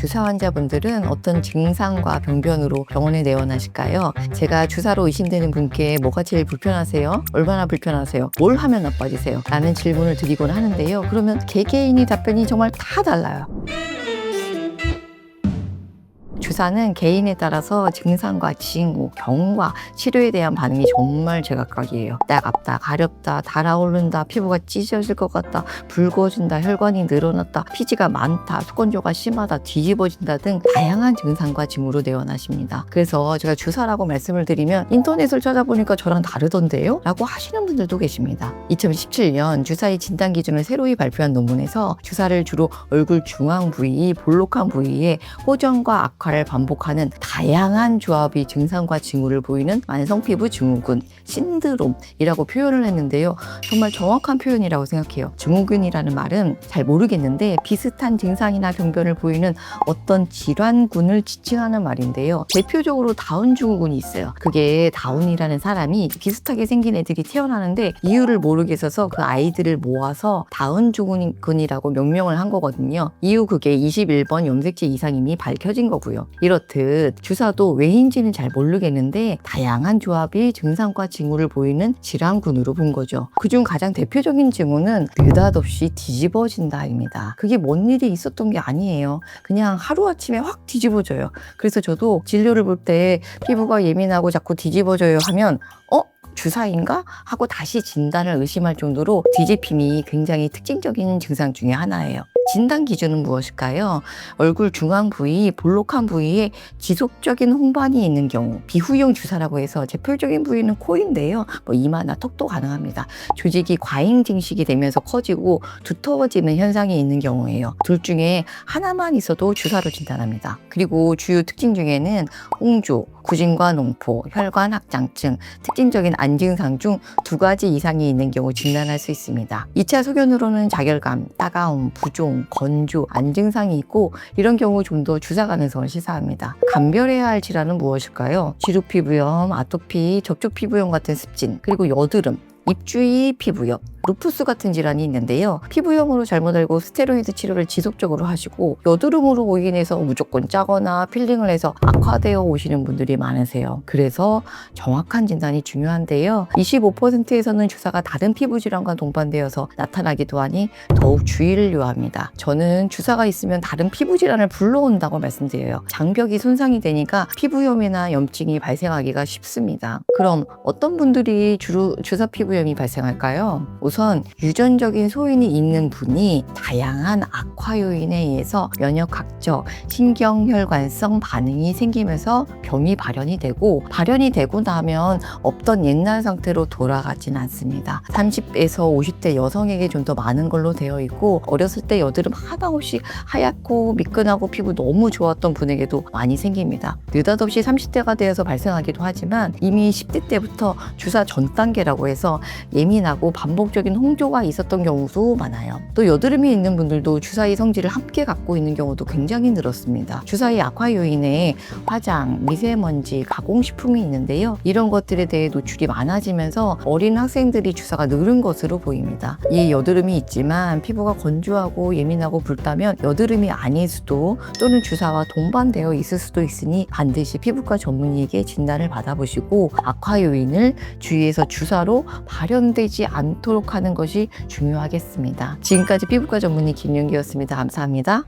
주사 환자분들은 어떤 증상과 병변으로 병원에 내원하실까요? 제가 주사로 의심되는 분께 뭐가 제일 불편하세요? 얼마나 불편하세요? 뭘 하면 나빠지세요? 라는 질문을 드리곤 하는데요. 그러면 개개인이 답변이 정말 다 달라요. 주사는 개인에 따라서 증상과 징후, 경과, 치료에 대한 반응이 정말 제각각이에요. 따갑다, 가렵다, 달아오른다, 피부가 찢어질 것 같다, 붉어진다, 혈관이 늘어났다, 피지가 많다, 속건조가 심하다, 뒤집어진다 등 다양한 증상과 징후로 내원하십니다. 그래서 제가 주사라고 말씀을 드리면 인터넷을 찾아보니까 저랑 다르던데요? 라고 하시는 분들도 계십니다. 2017년 주사의 진단 기준을 새로이 발표한 논문에서 주사를 주로 얼굴 중앙 부위, 볼록한 부위에 호전과 악화를 반복하는 다양한 조합이 증상과 징후를 보이는 만성피부 증후군, 신드롬이라고 표현을 했는데요. 정말 정확한 표현이라고 생각해요. 증후군이라는 말은 잘 모르겠는데 비슷한 증상이나 병변을 보이는 어떤 질환군을 지칭하는 말인데요. 대표적으로 다운 증후군이 있어요. 그게 다운이라는 사람이 비슷하게 생긴 애들이 태어나는데 이유를 모르겠어서 그 아이들을 모아서 다운 증후군이라고 명명을 한 거거든요. 이후 그게 21번 염색체 이상임이 밝혀진 거고요. 이렇듯 주사도 왜인지는 잘 모르겠는데 다양한 조합이 증상과 징후를 보이는 질환군으로 본 거죠. 그중 가장 대표적인 징후는 느닷없이 뒤집어진다입니다. 그게 뭔 일이 있었던 게 아니에요. 그냥 하루아침에 확 뒤집어져요. 그래서 저도 진료를 볼 때 피부가 예민하고 자꾸 뒤집어져요 하면 주사인가? 하고 다시 진단을 의심할 정도로 뒤집힘이 굉장히 특징적인 증상 중에 하나예요. 진단 기준은 무엇일까요? 얼굴 중앙 부위, 볼록한 부위에 지속적인 홍반이 있는 경우, 비후용 주사라고 해서 대표적인 부위는 코인데요. 이마나 턱도 가능합니다. 조직이 과잉 증식이 되면서 커지고 두터워지는 현상이 있는 경우예요. 둘 중에 하나만 있어도 주사로 진단합니다. 그리고 주요 특징 중에는 홍조, 구진과 농포, 혈관 확장증, 특징적인 안증상 중 2가지 이상이 있는 경우 진단할 수 있습니다. 2차 소견으로는 자결감, 따가움, 부종, 건조, 안증상이 있고 이런 경우 좀 더 주사 가능성을 시사합니다. 감별해야 할 질환은 무엇일까요? 지루피부염, 아토피, 접촉피부염 같은 습진, 그리고 여드름, 입주위 피부염, 루푸스 같은 질환이 있는데요. 피부염으로 잘못 알고 스테로이드 치료를 지속적으로 하시고 여드름으로 오인해서 무조건 짜거나 필링을 해서 악화되어 오시는 분들이 많으세요. 그래서 정확한 진단이 중요한데요. 25%에서는 주사가 다른 피부 질환과 동반되어서 나타나기도 하니 더욱 주의를 요합니다. 저는 주사가 있으면 다른 피부 질환을 불러온다고 말씀드려요. 장벽이 손상이 되니까 피부염이나 염증이 발생하기가 쉽습니다. 그럼 어떤 분들이 주로 주사 피부염이 발생할까요? 우선 유전적인 소인이 있는 분이 다양한 악화 요인에 의해서 면역학적, 신경혈관성 반응이 생기면서 병이 발현이 되고 나면 없던 옛날 상태로 돌아가진 않습니다. 30에서 50대 여성에게 좀 더 많은 걸로 되어 있고 어렸을 때 여드름 하나 없이 하얗고 미끈하고 피부 너무 좋았던 분에게도 많이 생깁니다. 느닷없이 30대가 되어서 발생하기도 하지만 이미 10대 때부터 주사 전 단계라고 해서 예민하고 반복적인 홍조가 있었던 경우도 많아요. 또 여드름이 있는 분들도 주사의 성질을 함께 갖고 있는 경우도 굉장히 늘었습니다. 주사의 악화 요인에 화장, 미세먼지, 가공식품이 있는데요. 이런 것들에 대해 노출이 많아지면서 어린 학생들이 주사가 늘은 것으로 보입니다. 이 여드름이 있지만 피부가 건조하고 예민하고 붉다면 여드름이 아닐 수도 또는 주사와 동반되어 있을 수도 있으니 반드시 피부과 전문의에게 진단을 받아보시고 악화 요인을 주위에서 주사로 발현되지 않도록 하는 것이 중요하겠습니다. 지금까지 피부과 전문의 김윤기였습니다. 감사합니다.